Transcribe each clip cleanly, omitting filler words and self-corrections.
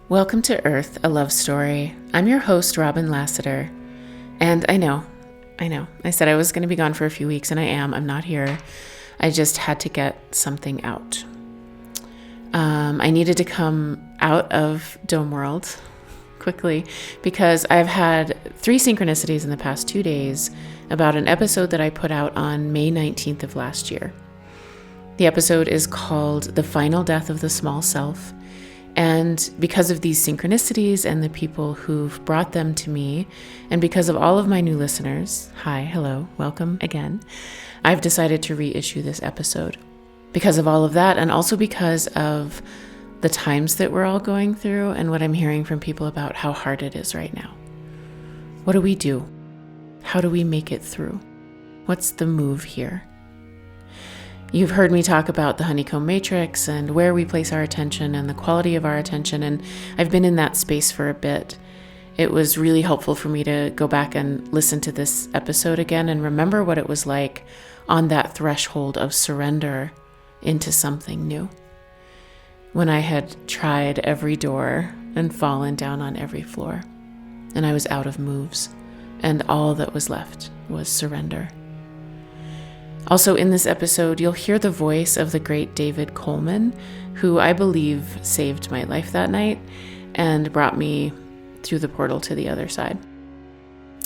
Welcome to Earth, a love story. I'm your host, Robin Lassiter. And I know. I said I was going to be gone for a few weeks, and I am. I'm not here. I just had to get something out. I needed to come out of domeworld quickly because I've had 3 synchronicities in the past 2 days about an episode that I put out on May 19th of last year. The episode is called The Final Death of the Small Self. And because of these synchronicities and the people who've brought them to me, and because of all of my new listeners, hi, hello, welcome again, I've decided to reissue this episode. Because of all of that, and also because of the times that we're all going through and what I'm hearing from people about how hard it is right now. What do we do? How do we make it through? What's the move here? You've heard me talk about the honeycomb matrix and where we place our attention and the quality of our attention, and I've been in that space for a bit. It was really helpful for me to go back and listen to this episode again and remember what it was like on that threshold of surrender into something new. When I had tried every door and fallen down on every floor, and I was out of moves, and all that was left was surrender. Also in this episode, you'll hear the voice of the great David Coleman, who I believe saved my life that night and brought me through the portal to the other side.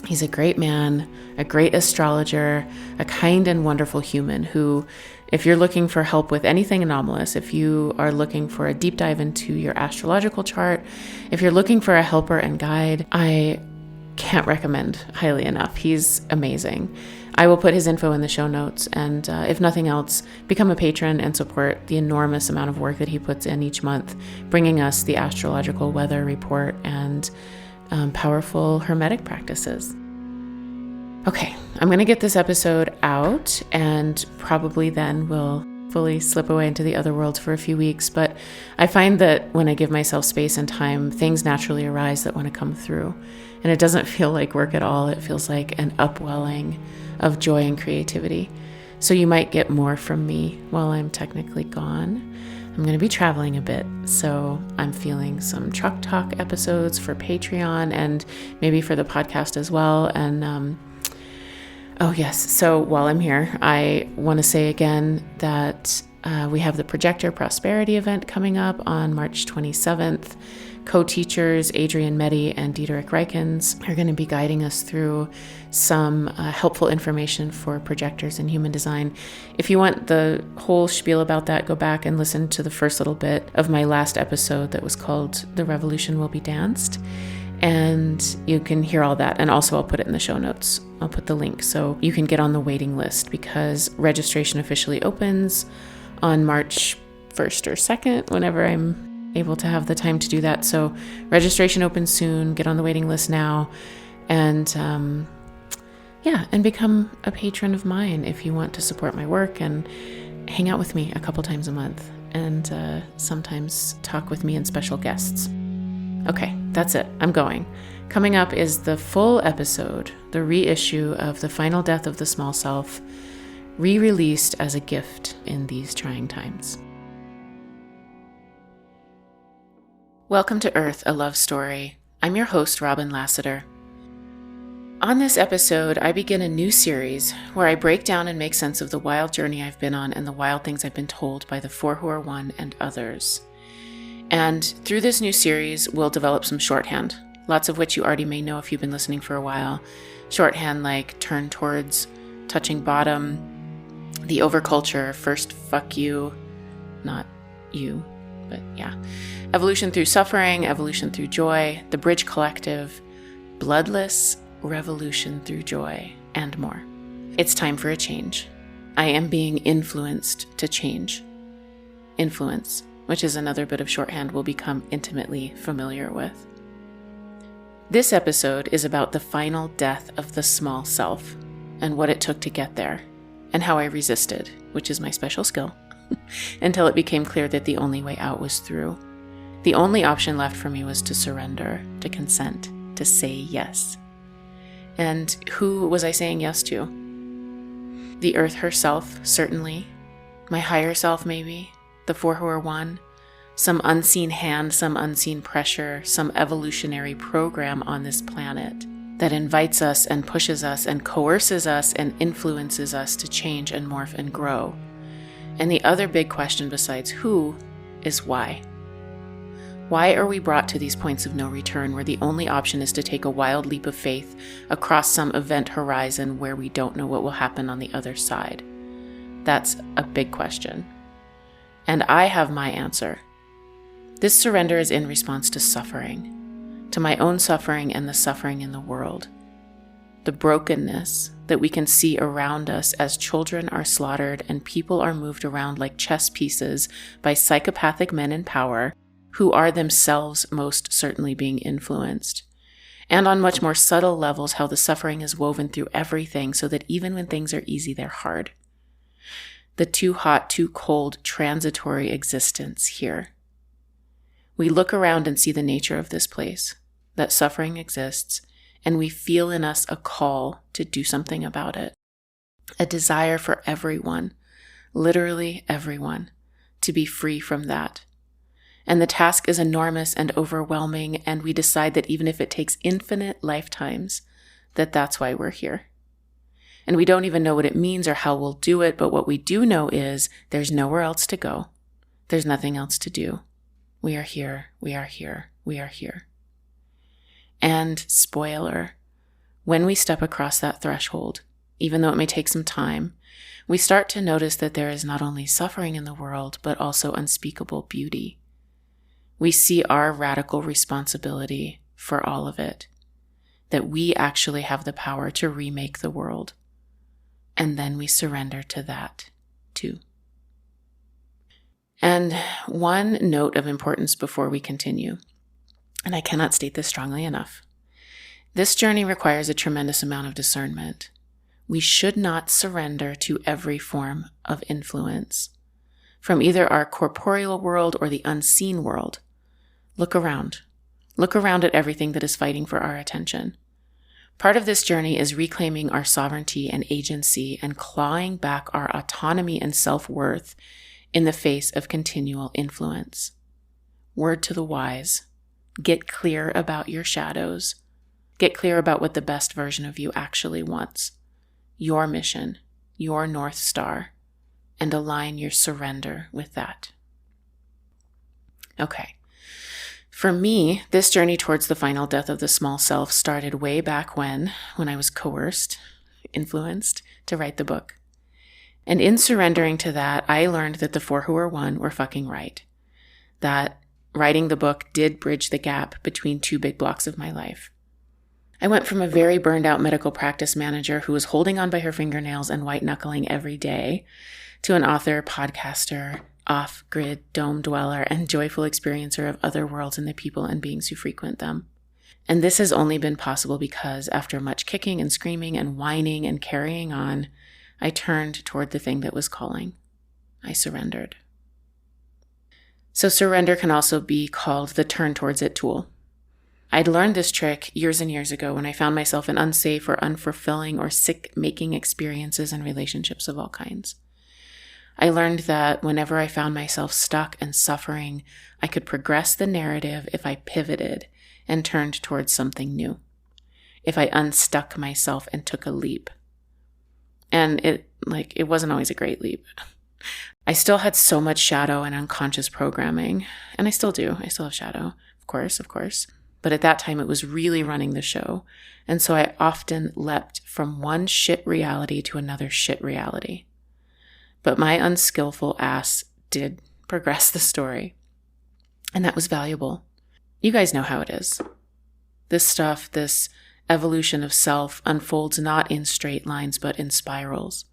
He's a great man, a great astrologer, a kind and wonderful human who, if you're looking for help with anything anomalous, if you are looking for a deep dive into your astrological chart, if you're looking for a helper and guide, I can't recommend highly enough. He's amazing. I will put his info in the show notes, and if nothing else, become a patron and support the enormous amount of work that he puts in each month, bringing us the astrological weather report and powerful hermetic practices. Okay, I'm going to get this episode out, and probably then we'll fully slip away into the other worlds for a few weeks, but I find that when I give myself space and time, things naturally arise that want to come through, and it doesn't feel like work at all. It feels like an upwelling of joy and creativity. So you might get more from me while I'm technically gone. I'm going to be traveling a bit, so I'm feeling some truck talk episodes for Patreon and maybe for the podcast as well. And oh yes, so while I'm here, I want to say again that we have the Projector Prosperity event coming up on March 27th. Co-teachers Adrian Meddy and Diederik Reikens are going to be guiding us through some helpful information for projectors in human design. If you want the whole spiel about that, go back and listen to the first little bit of my last episode that was called The Revolution Will Be Danced. And you can hear all that. And also I'll put it in the show notes. I'll put the link so you can get on the waiting list, because registration officially opens on March 1st or 2nd, whenever I'm able to have the time to do that. So registration opens soon. Get on the waiting list now, and and become a patron of mine if you want to support my work and hang out with me a couple times a month, and sometimes talk with me and special guests. Okay, that's it. I'm going. Coming up is the full episode, the reissue of The Final Death of the Small Self, re-released as a gift in these trying times. Welcome to Earth, a love story. I'm your host, Robin Lassiter. On this episode, I begin a new series where I break down and make sense of the wild journey I've been on and the wild things I've been told by the 4 who are one and others. And through this new series, we'll develop some shorthand, lots of which you already may know if you've been listening for a while. Shorthand like turn towards, touching bottom, the overculture, first fuck you, not you, but yeah. Evolution through suffering, evolution through joy, the bridge collective, bloodless, revolution through joy, and more. It's time for a change. I am being influenced to change. Influence, which is another bit of shorthand we'll become intimately familiar with. This episode is about the final death of the small self and what it took to get there, and how I resisted, which is my special skill, until it became clear that the only way out was through. The only option left for me was to surrender, to consent, to say yes. And who was I saying yes to? The earth herself, certainly. My higher self, maybe. The 4 who are one. some unseen hand, some unseen pressure, some evolutionary program on this planet that invites us and pushes us and coerces us and influences us to change and morph and grow. And the other big question besides who is why. Why are we brought to these points of no return where the only option is to take a wild leap of faith across some event horizon where we don't know what will happen on the other side? That's a big question. And I have my answer. This surrender is in response to suffering, to my own suffering and the suffering in the world. The brokenness that we can see around us as children are slaughtered and people are moved around like chess pieces by psychopathic men in power who are themselves most certainly being influenced. And on much more subtle levels, how the suffering is woven through everything so that even when things are easy, they're hard. The too hot, too cold, transitory existence here. We look around and see the nature of this place, that suffering exists, and we feel in us a call to do something about it. A desire for everyone, literally everyone, to be free from that. And the task is enormous and overwhelming, and we decide that even if it takes infinite lifetimes, that's why we're here. And we don't even know what it means or how we'll do it, but what we do know is there's nowhere else to go. There's nothing else to do. We are here, we are here, we are here. And spoiler, when we step across that threshold, even though it may take some time, we start to notice that there is not only suffering in the world, but also unspeakable beauty. We see our radical responsibility for all of it, that we actually have the power to remake the world. And then we surrender to that too. And one note of importance before we continue, and I cannot state this strongly enough. This journey requires a tremendous amount of discernment. We should not surrender to every form of influence, from either our corporeal world or the unseen world. Look around. Look around at everything that is fighting for our attention. Part of this journey is reclaiming our sovereignty and agency and clawing back our autonomy and self-worth in the face of continual influence. Word to the wise. Get clear about your shadows. Get clear about what the best version of you actually wants. Your mission, your North Star, and align your surrender with that. Okay. For me, this journey towards the final death of the small self started way back when I was coerced, influenced, to write the book. And in surrendering to that, I learned that the four who are one were fucking right. That writing the book did bridge the gap between two big blocks of my life. I went from a very burned out medical practice manager who was holding on by her fingernails and white knuckling every day to an author, podcaster, off-grid dome dweller, and joyful experiencer of other worlds and the people and beings who frequent them. And this has only been possible because after much kicking and screaming and whining and carrying on, I turned toward the thing that was calling. I surrendered. So surrender can also be called the turn towards it tool. I'd learned this trick years and years ago when I found myself in unsafe or unfulfilling or sick-making experiences and relationships of all kinds. I learned that whenever I found myself stuck and suffering, I could progress the narrative if I pivoted and turned towards something new. If I unstuck myself and took a leap. And it wasn't always a great leap. I still had so much shadow and unconscious programming, and I still do. I still have shadow, of course. But at that time, it was really running the show. And so I often leapt from one shit reality to another shit reality. But my unskillful ass did progress the story. And that was valuable. You guys know how it is. This stuff, this evolution of self, unfolds not in straight lines, but in spirals.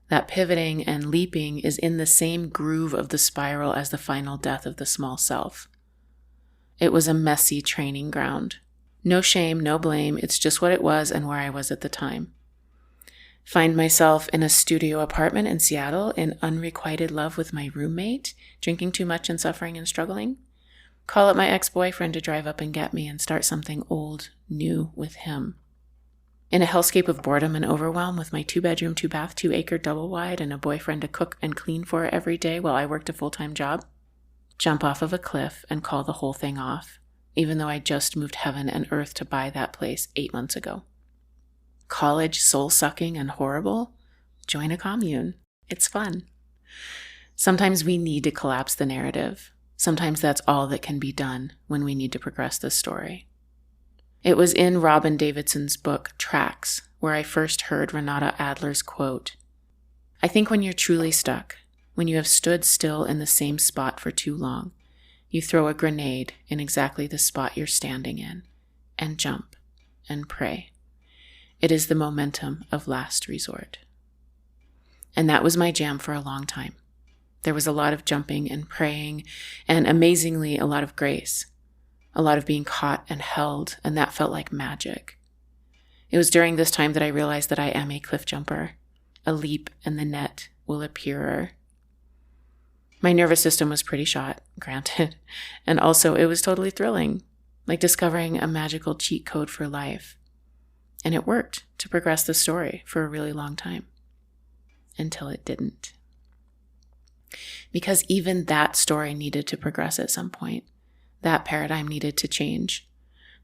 That pivoting and leaping is in the same groove of the spiral as the final death of the small self. It was a messy training ground. No shame, no blame. It's just what it was and where I was at the time. Find myself in a studio apartment in Seattle in unrequited love with my roommate, drinking too much and suffering and struggling. Call up my ex-boyfriend to drive up and get me and start something old, new with him. In a hellscape of boredom and overwhelm with my 2-bedroom, 2-bath, 2-acre double wide and a boyfriend to cook and clean for every day while I worked a full-time job. jump off of a cliff and call the whole thing off, even though I just moved heaven and earth to buy that place 8 months ago. College, soul-sucking and horrible? Join a commune. It's fun. Sometimes we need to collapse the narrative. Sometimes that's all that can be done when we need to progress the story. It was in Robin Davidson's book, Tracks, where I first heard Renata Adler's quote, "I think when you're truly stuck, when you have stood still in the same spot for too long, you throw a grenade in exactly the spot you're standing in, and jump, and pray. It is the momentum of last resort." And that was my jam for a long time. There was a lot of jumping and praying, and amazingly, a lot of grace. A lot of being caught and held, and that felt like magic. It was during this time that I realized that I am a cliff jumper. A leap and the net will appear. My nervous system was pretty shot, granted, and also it was totally thrilling, like discovering a magical cheat code for life. And it worked to progress the story for a really long time. Until it didn't. Because even that story needed to progress at some point. That paradigm needed to change.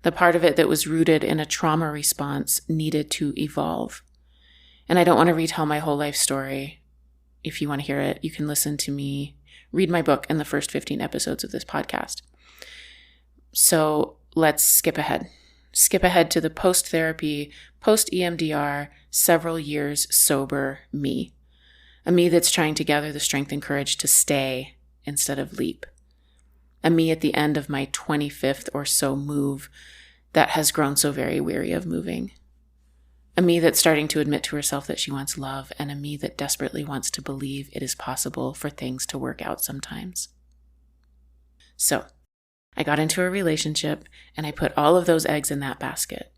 The part of it that was rooted in a trauma response needed to evolve. And I don't want to retell my whole life story. If you want to hear it, you can listen to me read my book in the first 15 episodes of this podcast. So let's skip ahead. Skip ahead to the post-therapy, post-EMDR, several years sober me. A me that's trying to gather the strength and courage to stay instead of leap. A me at the end of my 25th or so move that has grown so very weary of moving. A me that's starting to admit to herself that she wants love, and a me that desperately wants to believe it is possible for things to work out sometimes. So, I got into a relationship and I put all of those eggs in that basket.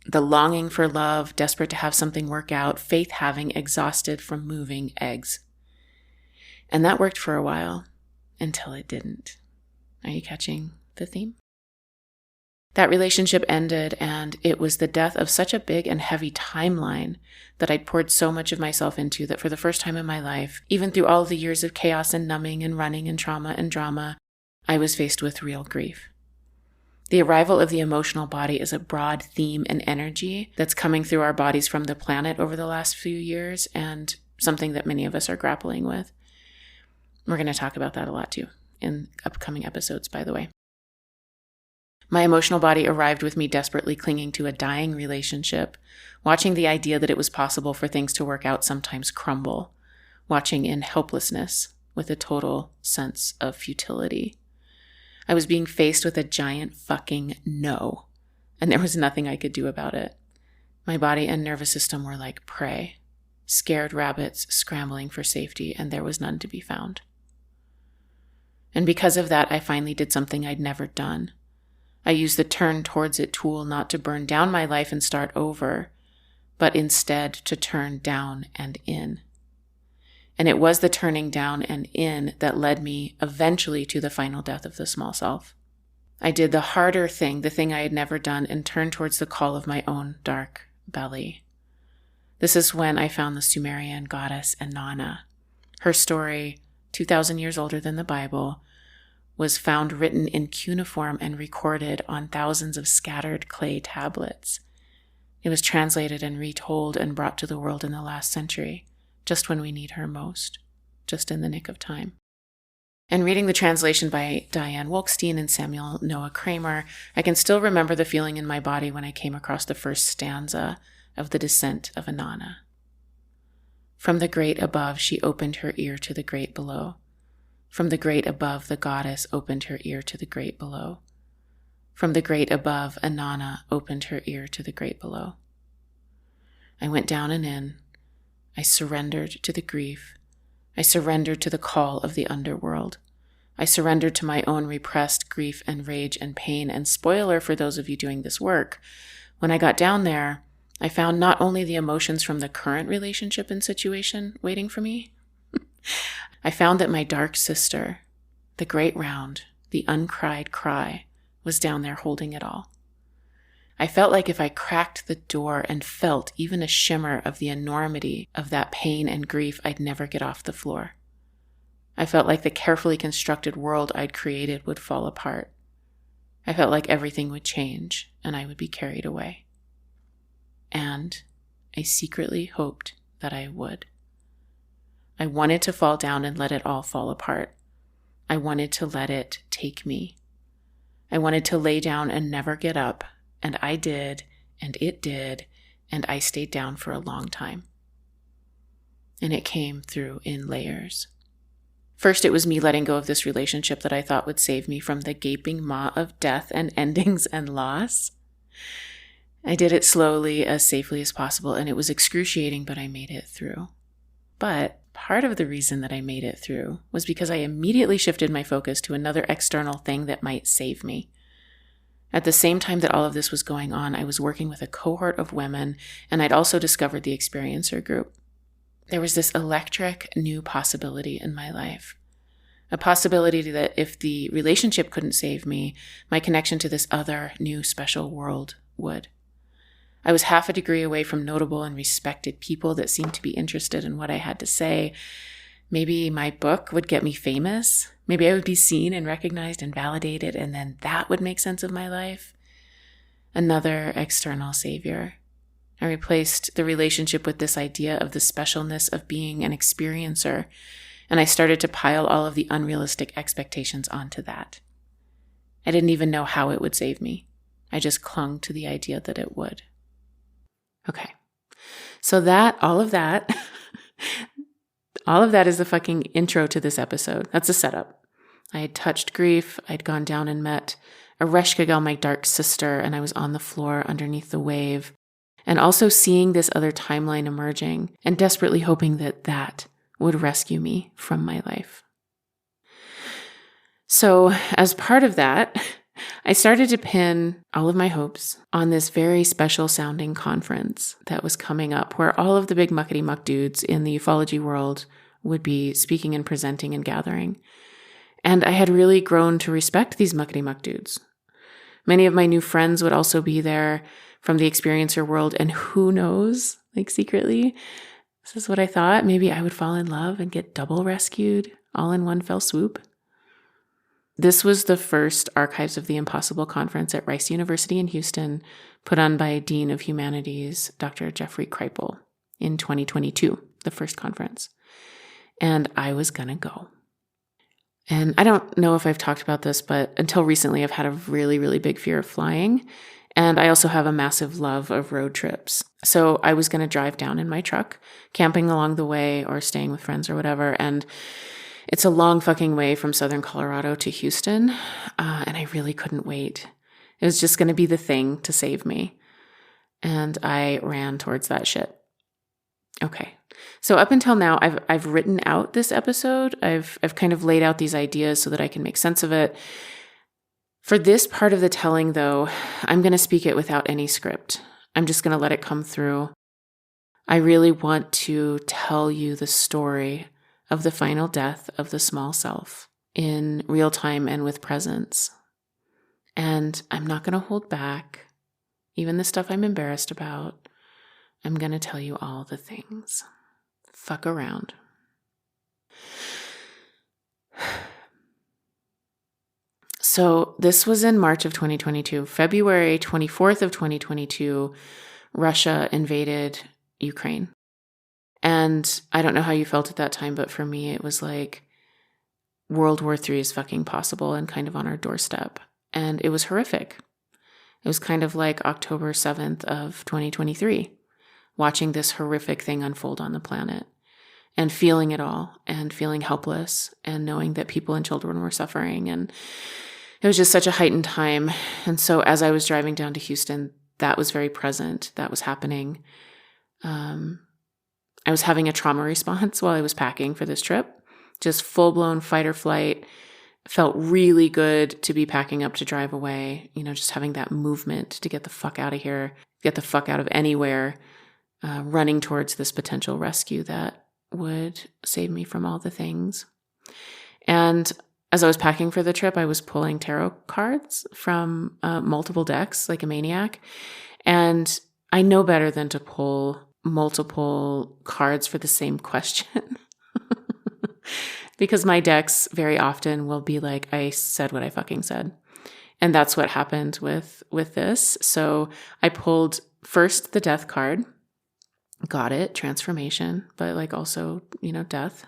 The longing for love, desperate to have something work out, faith having, exhausted from moving eggs. And that worked for a while, until it didn't. Are you catching the theme? That relationship ended, and it was the death of such a big and heavy timeline that I'd poured so much of myself into that for the first time in my life, even through all the years of chaos and numbing and running and trauma and drama, I was faced with real grief. The arrival of the emotional body is a broad theme and energy that's coming through our bodies from the planet over the last few years, and something that many of us are grappling with. We're going to talk about that a lot too in upcoming episodes, by the way. My emotional body arrived with me desperately clinging to a dying relationship, watching the idea that it was possible for things to work out sometimes crumble, watching in helplessness with a total sense of futility. I was being faced with a giant fucking no, and there was nothing I could do about it. My body and nervous system were like prey, scared rabbits scrambling for safety, and there was none to be found. And because of that, I finally did something I'd never done. I used the turn towards it tool not to burn down my life and start over, but instead to turn down and in. And it was the turning down and in that led me eventually to the final death of the small self. I did the harder thing, the thing I had never done, and turned towards the call of my own dark belly. This is when I found the Sumerian goddess Inanna. Her story, 2,000 years older than the Bible, was found written in cuneiform and recorded on thousands of scattered clay tablets. It was translated and retold and brought to the world in the last century, just when we need her most, just in the nick of time. And reading the translation by Diane Wolkstein and Samuel Noah Kramer, I can still remember the feeling in my body when I came across the first stanza of the Descent of Inanna. From the great above, she opened her ear to the great below. From the great above, the goddess opened her ear to the great below. From the great above, Inanna opened her ear to the great below. I went down and in. I surrendered to the grief. I surrendered to the call of the underworld. I surrendered to my own repressed grief and rage and pain. And spoiler for those of you doing this work, when I got down there, I found not only the emotions from the current relationship and situation waiting for me, I found that my dark sister, the great round, the uncried cry, was down there holding it all. I felt like if I cracked the door and felt even a shimmer of the enormity of that pain and grief, I'd never get off the floor. I felt like the carefully constructed world I'd created would fall apart. I felt like everything would change and I would be carried away. And I secretly hoped that I would. I wanted to fall down and let it all fall apart. I wanted to let it take me. I wanted to lay down and never get up, and I did, and it did, and I stayed down for a long time. And it came through in layers. First, it was me letting go of this relationship that I thought would save me from the gaping maw of death and endings and loss. I did it slowly, as safely as possible, and it was excruciating, but I made it through. But part of the reason that I made it through was because I immediately shifted my focus to another external thing that might save me. At the same time that all of this was going on, I was working with a cohort of women, and I'd also discovered the experiencer group. There was this electric new possibility in my life. A possibility that if the relationship couldn't save me, my connection to this other new special world would. I was half a degree away from notable and respected people that seemed to be interested in what I had to say. Maybe my book would get me famous. Maybe I would be seen and recognized and validated, and then that would make sense of my life. Another external savior. I replaced the relationship with this idea of the specialness of being an experiencer, and I started to pile all of the unrealistic expectations onto that. I didn't even know how it would save me. I just clung to the idea that it would. Okay, so all of that is the fucking intro to this episode. That's a setup. I had touched grief. I'd gone down and met Ereshkigal, my dark sister, and I was on the floor underneath the wave, and also seeing this other timeline emerging and desperately hoping that that would rescue me from my life. So as part of that, I started to pin all of my hopes on this very special sounding conference that was coming up where all of the big muckety muck dudes in the ufology world would be speaking and presenting and gathering. And I had really grown to respect these muckety muck dudes. Many of my new friends would also be there from the experiencer world, and who knows, like secretly, this is what I thought, maybe I would fall in love and get double rescued all in one fell swoop. This was the first Archives of the Impossible conference at Rice University in Houston, put on by Dean of Humanities, Dr. Jeffrey Kripal, in 2022, the first conference. And I was gonna go. And I don't know if I've talked about this, but until recently, I've had a really, really big fear of flying. And I also have a massive love of road trips. So I was gonna drive down in my truck, camping along the way or staying with friends or whatever. And it's a long fucking way from Southern Colorado to Houston, and I really couldn't wait. It was just going to be the thing to save me, and I ran towards that shit. Okay, so up until now, I've written out this episode. I've kind of laid out these ideas so that I can make sense of it. For this part of the telling, though, I'm going to speak it without any script. I'm just going to let it come through. I really want to tell you the story of the final death of the small self in real time and with presence. And I'm not going to hold back, even the stuff I'm embarrassed about. I'm going to tell you all the things. Fuck around. So this was in March of 2022. February 24th of 2022, Russia invaded Ukraine. And I don't know how you felt at that time, but for me, it was like World War III is fucking possible and kind of on our doorstep. And it was horrific. It was kind of like October 7th of 2023, watching this horrific thing unfold on the planet and feeling it all and feeling helpless and knowing that people and children were suffering. And it was just such a heightened time. And so as I was driving down to Houston, that was very present. That was happening. I was having a trauma response while I was packing for this trip, just full-blown fight or flight. Felt really good to be packing up to drive away, just having that movement to get the fuck out of here, get the fuck out of anywhere, running towards this potential rescue that would save me from all the things. And as I was packing for the trip, I was pulling tarot cards from multiple decks like a maniac. And I know better than to pull multiple cards for the same question. because my decks very often will be like, I said what I fucking said. And that's what happened with this. So I pulled first the death card, got it, transformation, but like also, death.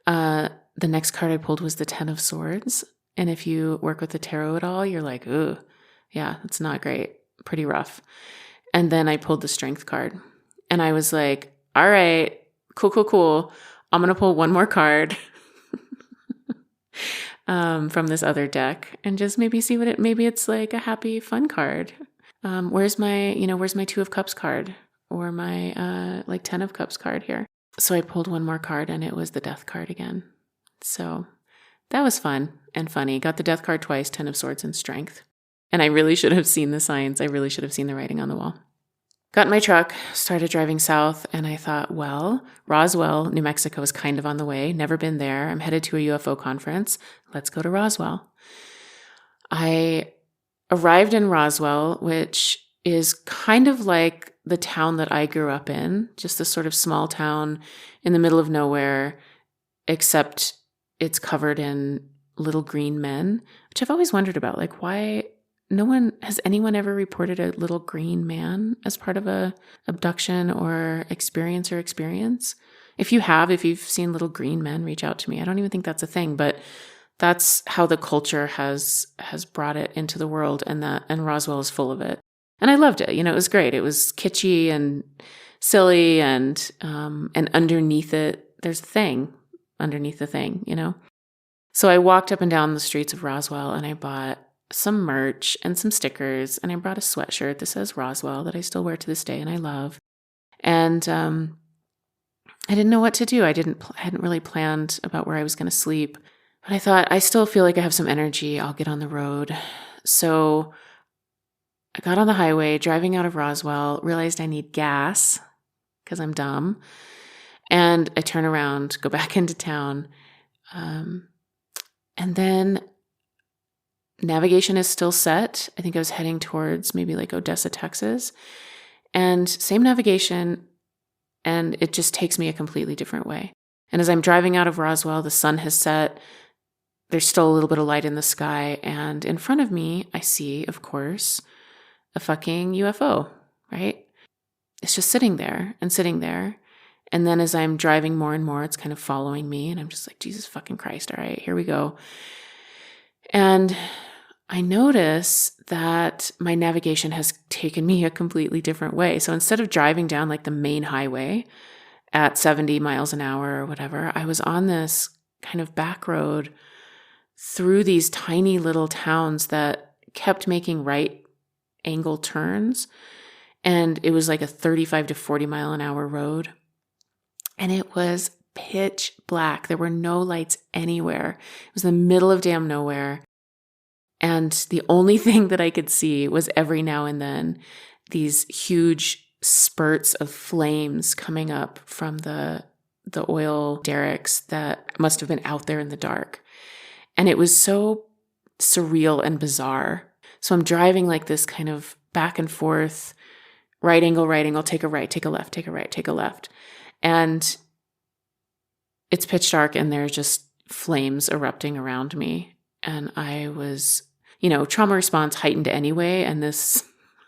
The next card I pulled was the 10 of Swords. And if you work with the tarot at all, you're like, ooh, yeah, that's not great. Pretty rough. And then I pulled the Strength card. And I was like, all right, cool. I'm going to pull one more card from this other deck and just maybe see maybe it's like a happy, fun card. Where's my 2 of Cups card or my 10 of Cups card here? So I pulled one more card and it was the Death card again. So that was fun and funny. Got the Death card twice, 10 of Swords and Strength. And I really should have seen the signs. I really should have seen the writing on the wall. Got in my truck, started driving south, and I thought, well, Roswell, New Mexico is kind of on the way. Never been there. I'm headed to a UFO conference. Let's go to Roswell. I arrived in Roswell, which is kind of like the town that I grew up in, just this sort of small town in the middle of nowhere, except it's covered in little green men, which I've always wondered about. Like, why has anyone ever reported a little green man as part of a abduction or experience? If you've seen little green men, reach out to me. I don't even think that's a thing, but that's how the culture has brought it into the world, and Roswell is full of it. And I loved it. It was great. It was kitschy and silly, and underneath it, there's a thing underneath the thing, So I walked up and down the streets of Roswell, and I bought some merch and some stickers, and I brought a sweatshirt that says Roswell that I still wear to this day and I love. And I didn't know what to do. I hadn't really planned about where I was going to sleep, but I thought, I still feel like I have some energy. I'll get on the road. So I got on the highway, driving out of Roswell, realized I need gas because I'm dumb. And I turn around, go back into town. And then navigation is still set. I think I was heading towards maybe like Odessa, Texas. And same navigation, and it just takes me a completely different way. And as I'm driving out of Roswell, the sun has set. There's still a little bit of light in the sky. And in front of me, I see, of course, a fucking UFO, right? It's just sitting there. And then as I'm driving more and more, it's kind of following me. And I'm just like, Jesus fucking Christ. All right, here we go. And I notice that my navigation has taken me a completely different way. So instead of driving down like the main highway at 70 miles an hour or whatever, I was on this kind of back road through these tiny little towns that kept making right angle turns. And it was like a 35 to 40 mile an hour road. And it was pitch black. There were no lights anywhere. It was in the middle of damn nowhere. And the only thing that I could see was every now and then these huge spurts of flames coming up from the oil derricks that must have been out there in the dark. And it was so surreal and bizarre. So I'm driving like this kind of back and forth, right angle, take a right, take a left, take a right, take a left. And it's pitch dark and there's just flames erupting around me. And I was, trauma response heightened anyway. And this,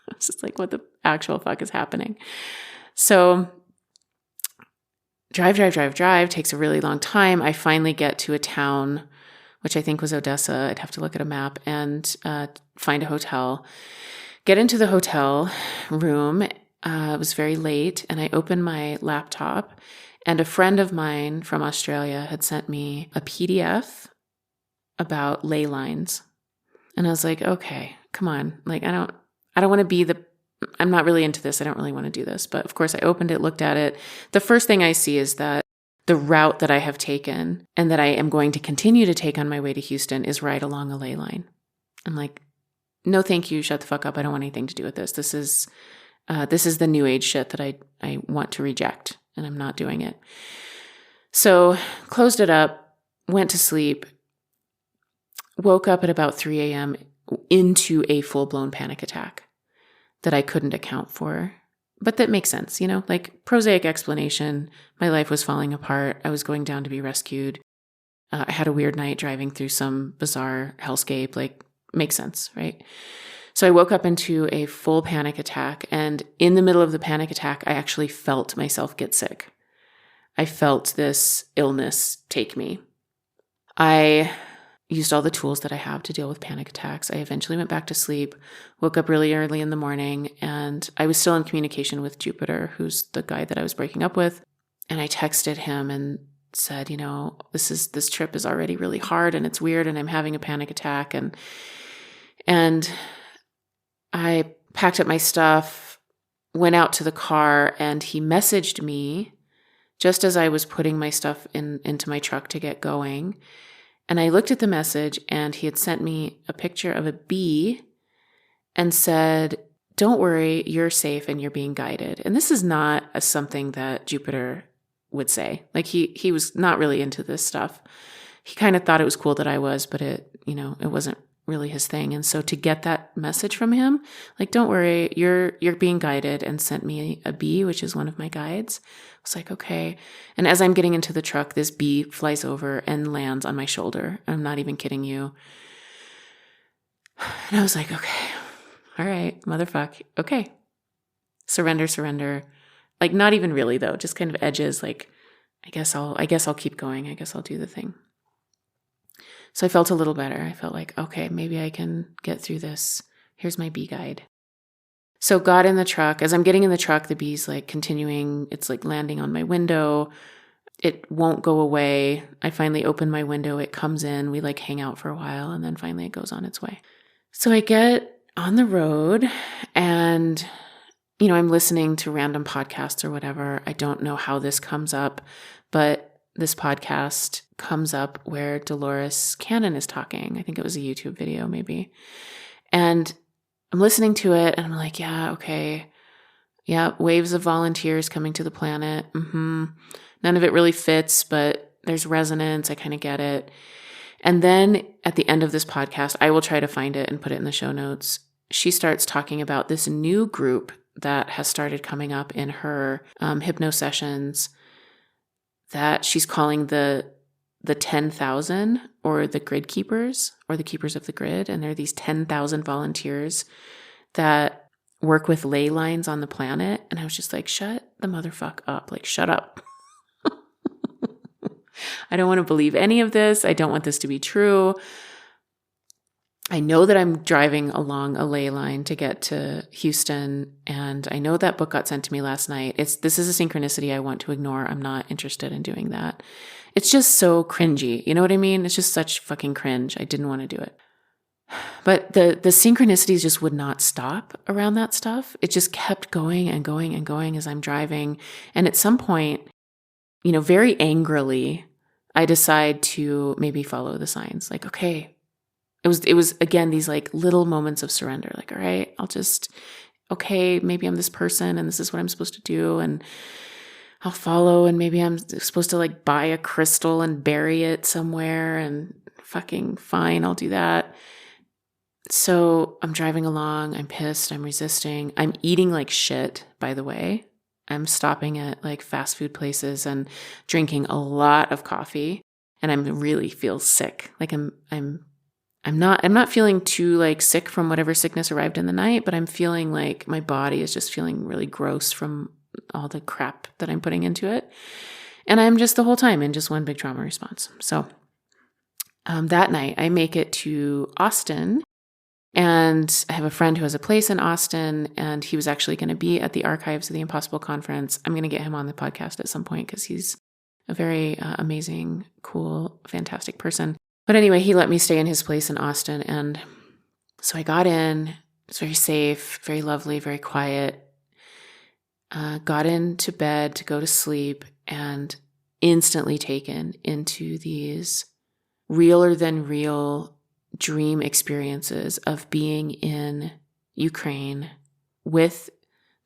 it's just like, what the actual fuck is happening? So drive, takes a really long time. I finally get to a town, which I think was Odessa. I'd have to look at a map and find a hotel. Get into the hotel room. It was very late, and I opened my laptop, and a friend of mine from Australia had sent me a PDF about ley lines. And I was like, okay, come on. Like, I don't want to be I'm not really into this. I don't really want to do this. But of course I opened it, looked at it. The first thing I see is that the route that I have taken and that I am going to continue to take on my way to Houston is right along a ley line. I'm like, no, thank you. Shut the fuck up. I don't want anything to do with this. This is the new age shit that I want to reject, and I'm not doing it. So closed it up, went to sleep, woke up at about 3 a.m. into a full-blown panic attack that I couldn't account for. But that makes sense, like prosaic explanation. My life was falling apart. I was going down to be rescued. I had a weird night driving through some bizarre hellscape. Like, makes sense, right? So I woke up into a full panic attack. And in the middle of the panic attack, I actually felt myself get sick. I felt this illness take me. I used all the tools that I have to deal with panic attacks. I eventually went back to sleep, woke up really early in the morning, and I was still in communication with Jupiter, who's the guy that I was breaking up with. And I texted him and said, this trip is already really hard and it's weird and I'm having a panic attack. And I packed up my stuff, went out to the car, and he messaged me just as I was putting my stuff into my truck to get going. And I looked at the message, and he had sent me a picture of a bee and said, "Don't worry, you're safe and you're being guided." And this is not something that Jupiter would say. Like, he was not really into this stuff. He kind of thought it was cool that I was, but it wasn't really his thing. And so to get that message from him, like, "Don't worry, you're being guided," and sent me a bee, which is one of my guides. I was like, okay. And as I'm getting into the truck, this bee flies over and lands on my shoulder. I'm not even kidding you. And I was like, okay, all right, motherfuck. Okay. Surrender. Like, not even really though, just kind of edges. Like, I guess I'll keep going. I guess I'll do the thing. So I felt a little better. I felt like, okay, maybe I can get through this. Here's my bee guide. So got in the truck. As I'm getting in the truck, the bee's like continuing. It's like landing on my window. It won't go away. I finally open my window. It comes in. We like hang out for a while, and then finally it goes on its way. So I get on the road, and I'm listening to random podcasts or whatever. I don't know how this comes up, but this podcast comes up where Dolores Cannon is talking. I think it was a YouTube video maybe. And I'm listening to it and I'm like, yeah, okay. Yeah, waves of volunteers coming to the planet. None of it really fits, but there's resonance. I kind of get it. And then at the end of this podcast, I will try to find it and put it in the show notes. She starts talking about this new group that has started coming up in her hypno sessions that she's calling the 10,000, or the grid keepers, or the keepers of the grid. And there are these 10,000 volunteers that work with ley lines on the planet. And I was just like, shut the motherfuck up. Like, shut up. I don't want to believe any of this. I don't want this to be true. I know that I'm driving along a ley line to get to Houston, and I know that book got sent to me last night. This is a synchronicity I want to ignore. I'm not interested in doing that. It's just so cringy. You know what I mean? It's just such fucking cringe. I didn't want to do it. But the synchronicities just would not stop around that stuff. It just kept going and going and going as I'm driving. And at some point, very angrily, I decide to maybe follow the signs. Like, okay. It was again, these like little moments of surrender. Like, all right, okay, maybe I'm this person and this is what I'm supposed to do, and I'll follow, and maybe I'm supposed to like buy a crystal and bury it somewhere, and fucking fine, I'll do that. So I'm driving along, I'm pissed, I'm resisting. I'm eating like shit, by the way. I'm stopping at like fast food places and drinking a lot of coffee, and I really feel sick. Like I'm not feeling too like sick from whatever sickness arrived in the night, but I'm feeling like my body is just feeling really gross from all the crap that I'm putting into it. And I'm just the whole time in just one big trauma response. So that night I make it to Austin, and I have a friend who has a place in Austin, and he was actually going to be at the Archives of the Impossible conference. I'm going to get him on the podcast at some point because he's a very amazing, cool, fantastic person. But anyway, he let me stay in his place in Austin. And so I got in. It's very safe, very lovely, very quiet. Got into bed to go to sleep, and instantly taken into these realer than real dream experiences of being in Ukraine with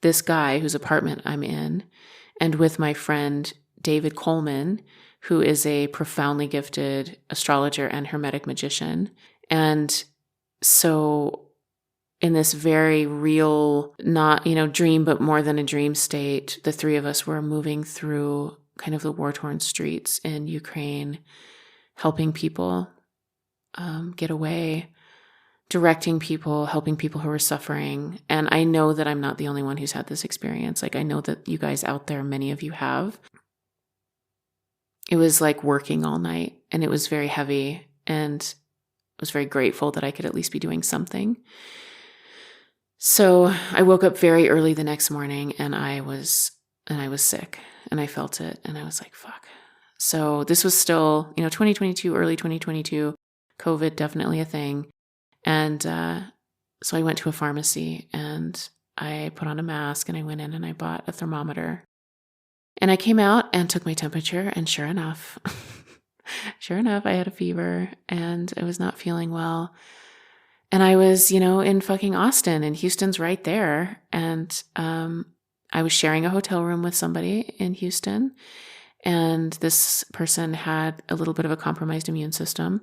this guy whose apartment I'm in, and with my friend David Coleman, who is a profoundly gifted astrologer and hermetic magician. And so in this very real, not, dream, but more than a dream state, the three of us were moving through kind of the war-torn streets in Ukraine, helping people get away, directing people, helping people who are suffering. And I know that I'm not the only one who's had this experience. Like, I know that you guys out there, many of you have. It was like working all night, and it was very heavy, and I was very grateful that I could at least be doing something. So I woke up very early the next morning, and I was sick, and I felt it, and I was like, fuck. So this was still, 2022, early 2022, COVID, definitely a thing. And so I went to a pharmacy, and I put on a mask, and I went in and I bought a thermometer. And I came out and took my temperature, and sure enough, I had a fever, and I was not feeling well. And I was, in fucking Austin, and Houston's right there. And I was sharing a hotel room with somebody in Houston, and this person had a little bit of a compromised immune system.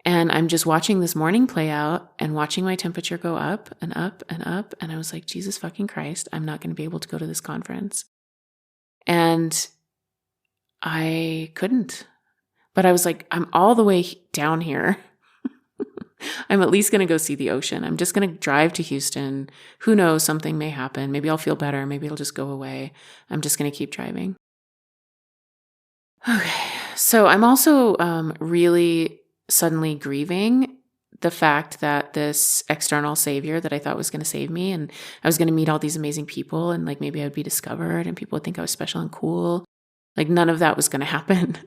And I'm just watching this morning play out and watching my temperature go up and up and up. And I was like, Jesus fucking Christ, I'm not going to be able to go to this conference. And I couldn't. But I was like, I'm all the way down here. I'm at least going to go see the ocean. I'm just going to drive to Houston. Who knows? Something may happen. Maybe I'll feel better. Maybe it'll just go away. I'm just going to keep driving. Okay. So I'm also really suddenly grieving the fact that this external savior that I thought was going to save me, and I was going to meet all these amazing people, and like maybe I would be discovered and people would think I was special and cool. Like none of that was going to happen.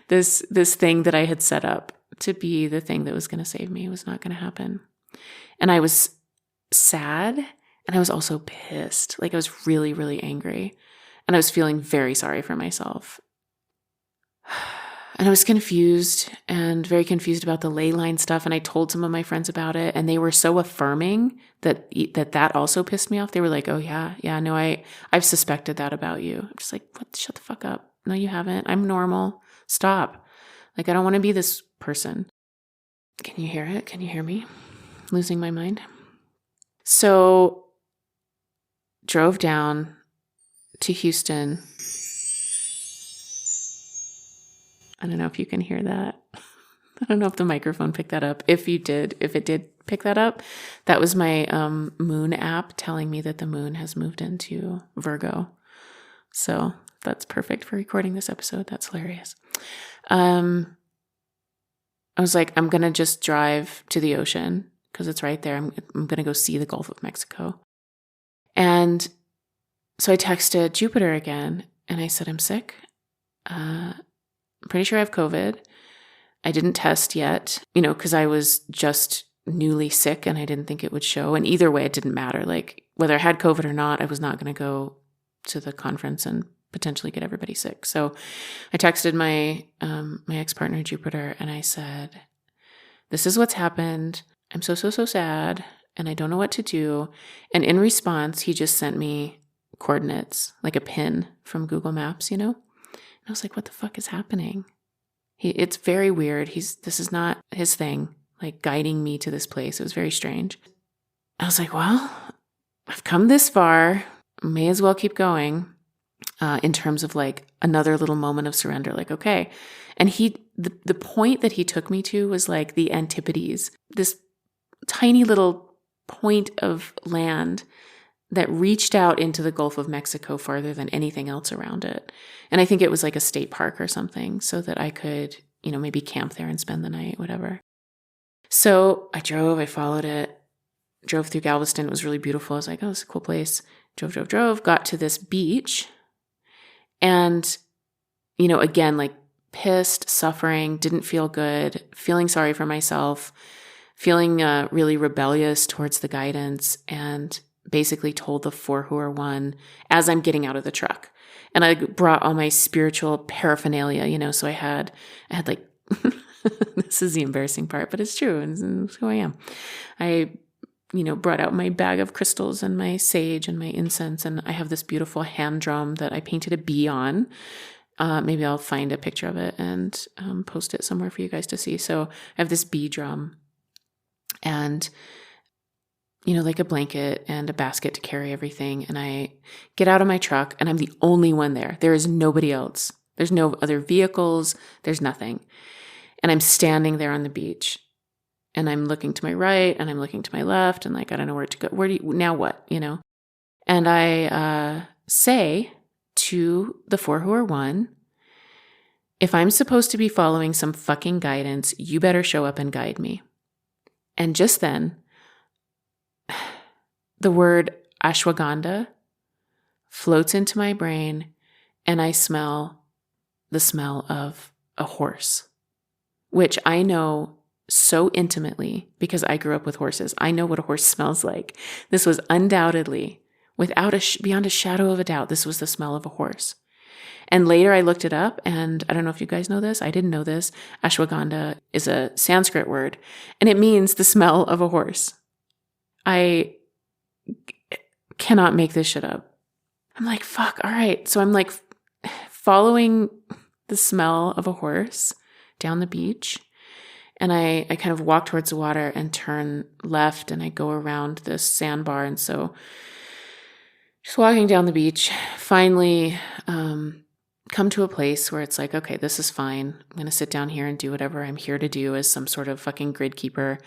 This thing that I had set up to be the thing that was going to save me was not going to happen. And I was sad, and I was also pissed. Like I was really, really angry, and I was feeling very sorry for myself. And I was confused, and very confused about the ley line stuff. And I told some of my friends about it, and they were so affirming that also pissed me off. They were like, "Oh yeah, no, I've suspected that about you." I'm just like, "What? Shut the fuck up. No, you haven't. I'm normal. Stop. Like, I don't want to be this person." Can you hear it? Can you hear me? Losing my mind. So, drove down to Houston. I don't know if you can hear that. I don't know if the microphone picked that up. If it did pick that up, that was my moon app telling me that the moon has moved into Virgo. So that's perfect for recording this episode. That's hilarious. I was like, I'm going to just drive to the ocean because it's right there. I'm going to go see the Gulf of Mexico. And so I texted Jupiter again, and I said, I'm sick. I'm pretty sure I have COVID. I didn't test yet, because I was just newly sick and I didn't think it would show. And either way, it didn't matter. Like whether I had COVID or not, I was not going to go to the conference and potentially get everybody sick. So I texted my ex-partner Jupiter, and I said, this is what's happened. I'm so sad, and I don't know what to do. And in response, he just sent me coordinates, like a pin from Google Maps, And I was like, what the fuck is happening? It's very weird. This is not his thing, like guiding me to this place. It was very strange. I was like, well, I've come this far. May as well keep going. In terms of like another little moment of surrender, like, okay. And the point that he took me to was like the Antipodes, this tiny little point of land that reached out into the Gulf of Mexico farther than anything else around it. And I think it was like a state park or something, so that I could, maybe camp there and spend the night, whatever. So I followed it, drove through Galveston. It was really beautiful. I was like, oh, it's a cool place. Drove, got to this beach. And, again, like pissed, suffering, didn't feel good, feeling sorry for myself, feeling really rebellious towards the guidance, and basically told the 4 who are one as I'm getting out of the truck. And I brought all my spiritual paraphernalia, so I had like, this is the embarrassing part, but it's true. And it's who I am. I brought out my bag of crystals and my sage and my incense. And I have this beautiful hand drum that I painted a bee on. Maybe I'll find a picture of it and post it somewhere for you guys to see. So I have this bee drum and, like a blanket and a basket to carry everything. And I get out of my truck, and I'm the only one there. There is nobody else. There's no other vehicles. There's nothing. And I'm standing there on the beach and I'm looking to my right and I'm looking to my left and like, I don't know where to go. Now what, And I say to the 4 who are 1, if I'm supposed to be following some fucking guidance, you better show up and guide me. And just then, the word ashwagandha floats into my brain and I smell the smell of a horse, which I know so intimately because I grew up with horses. I know what a horse smells like. This was undoubtedly, beyond a shadow of a doubt, this was the smell of a horse. And later I looked it up, and I don't know if you guys know this. I didn't know this. Ashwagandha is a Sanskrit word, and it means the smell of a horse. I cannot make this shit up. I'm like, fuck, all right. So I'm like following the smell of a horse down the beach, and I kind of walk towards the water and turn left, and I go around this sandbar. And so just walking down the beach, finally come to a place where it's like, okay, this is fine. I'm going to sit down here and do whatever I'm here to do as some sort of fucking grid keeper.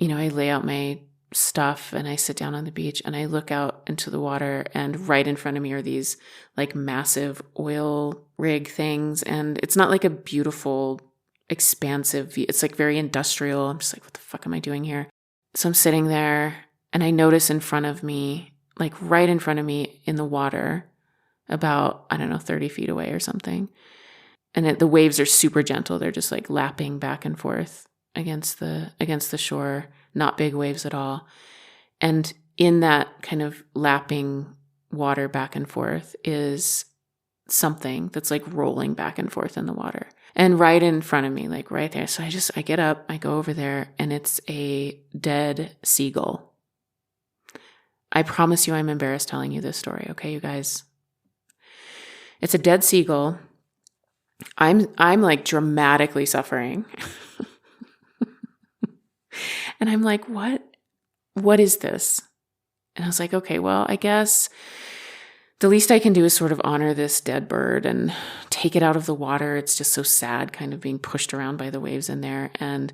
I lay out my stuff and I sit down on the beach and I look out into the water, and right in front of me are these like massive oil rig things. And it's not like a beautiful, expansive view. It's like very industrial. I'm just like, what the fuck am I doing here? So I'm sitting there and I notice in front of me, like right in front of me in the water, about, 30 feet away or something. And the waves are super gentle. They're just like lapping back and forth against the shore, not big waves at all. And in that kind of lapping water back and forth is something that's like rolling back and forth in the water. And right in front of me, like right there. So I get up, I go over there, and it's a dead seagull. I promise you I'm embarrassed telling you this story, okay, you guys? It's a dead seagull. I'm like dramatically suffering. And I'm like, what is this? And I was like, okay, well, I guess the least I can do is sort of honor this dead bird and take it out of the water. It's just so sad kind of being pushed around by the waves in there. And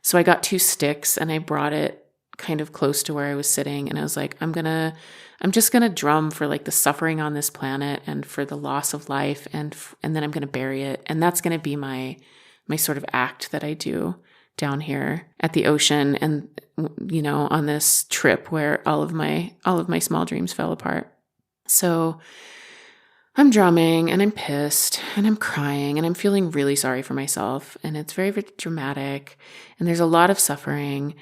so I got 2 sticks and I brought it kind of close to where I was sitting. And I was like, I'm just going to drum for like the suffering on this planet and for the loss of life. And then I'm going to bury it. And that's going to be my sort of act that I do down here at the ocean. And, on this trip where all of my small dreams fell apart. So I'm drumming and I'm pissed and I'm crying and I'm feeling really sorry for myself. And it's very, very dramatic. And there's a lot of suffering.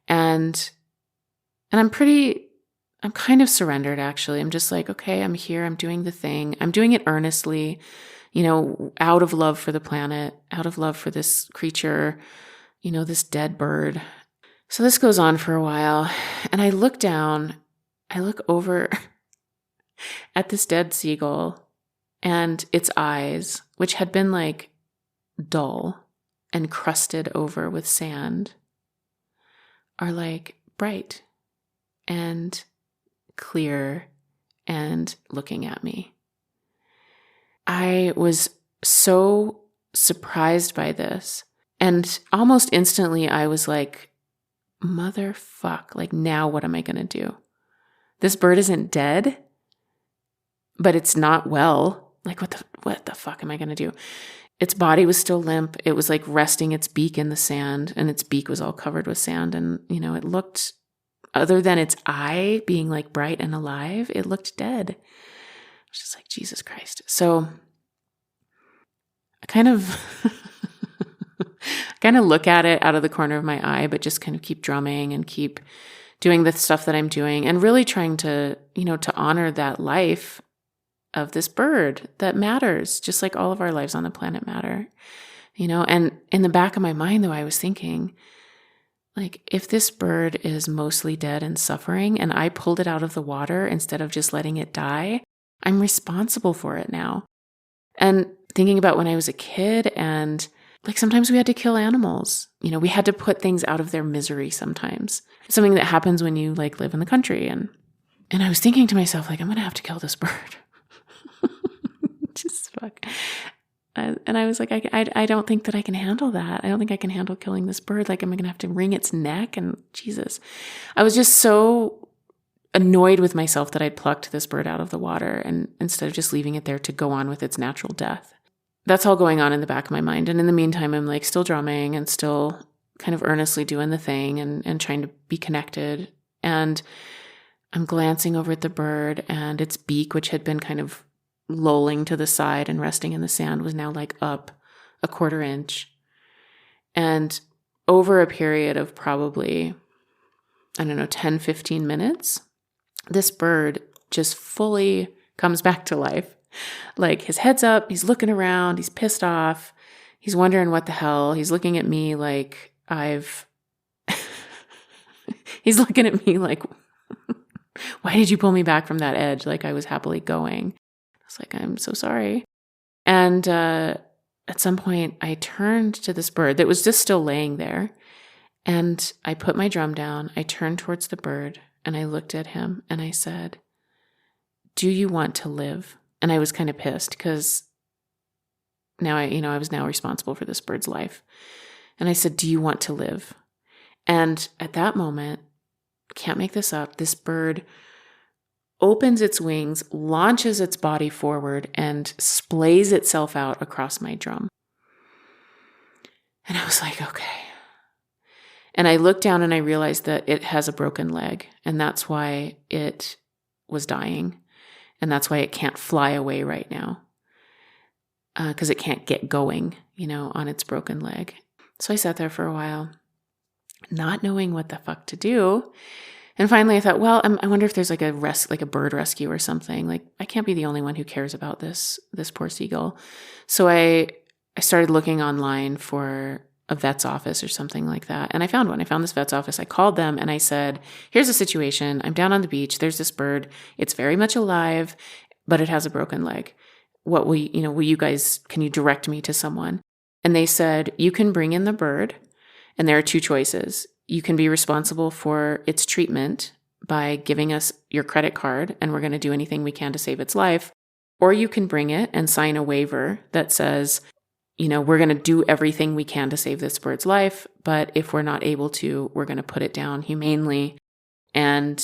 And I'm kind of surrendered, actually. I'm just like, okay, I'm here. I'm doing the thing. I'm doing it earnestly, out of love for the planet, out of love for this creature, this dead bird. So this goes on for a while. And I look down, I look over at this dead seagull, and its eyes, which had been like dull and crusted over with sand, are like bright and clear and looking at me. I was so surprised by this. And almost instantly I was like, motherfuck, like now what am I going to do? This bird isn't dead, but it's not well. Like what the fuck am I going to do? Its body was still limp. It was like resting its beak in the sand, and its beak was all covered with sand. And, it looked, other than its eye being like bright and alive, it looked dead. I was just like, Jesus Christ. So I kind of look at it out of the corner of my eye, but just kind of keep drumming and keep doing the stuff that I'm doing and really trying to, to honor that life of this bird that matters, just like all of our lives on the planet matter, and in the back of my mind, though, I was thinking, like, if this bird is mostly dead and suffering and I pulled it out of the water instead of just letting it die, I'm responsible for it now. And thinking about when I was a kid, and like sometimes we had to kill animals, we had to put things out of their misery sometimes. It's something that happens when you like live in the country. And I was thinking to myself, like, I'm going to have to kill this bird. Just fuck. And I was like, I don't think that I can handle that. I don't think I can handle killing this bird. Like, am I going to have to wring its neck? And Jesus, I was just so annoyed with myself that I'd plucked this bird out of the water and instead of just leaving it there to go on with its natural death. That's all going on in the back of my mind. And in the meantime, I'm like still drumming and still kind of earnestly doing the thing and trying to be connected. And I'm glancing over at the bird, and its beak, which had been kind of lolling to the side and resting in the sand, was now like up a 1/4 inch. And over a period of probably, 10, 15 minutes, this bird just fully comes back to life. Like, his head's up, he's looking around, he's pissed off, he's wondering what the hell. He's looking at me like he's looking at me like, why did you pull me back from that edge? Like, I was happily going. I was like, I'm so sorry. And at some point, I turned to this bird that was just still laying there. And I put my drum down. I turned towards the bird and I looked at him and I said, do you want to live? And I was kind of pissed because now I was now responsible for this bird's life. And I said, do you want to live? And at that moment, can't make this up, this bird opens its wings, launches its body forward, and splays itself out across my drum. And I was like, okay. And I looked down and I realized that it has a broken leg, and that's why it was dying. And that's why it can't fly away right now, because it can't get going, on its broken leg. So I sat there for a while, not knowing what the fuck to do. And finally I thought, well, I wonder if there's like a bird rescue or something. Like, I can't be the only one who cares about this poor seagull. So I started looking online for a vet's office or something like that. And I found one. I found this vet's office. I called them and I said, here's the situation. I'm down on the beach. There's this bird. It's very much alive, but it has a broken leg. What will you guys, can you direct me to someone? And they said, you can bring in the bird. And there are 2 choices. You can be responsible for its treatment by giving us your credit card, and we're going to do anything we can to save its life. Or you can bring it and sign a waiver that says, we're going to do everything we can to save this bird's life, but if we're not able to, we're going to put it down humanely. And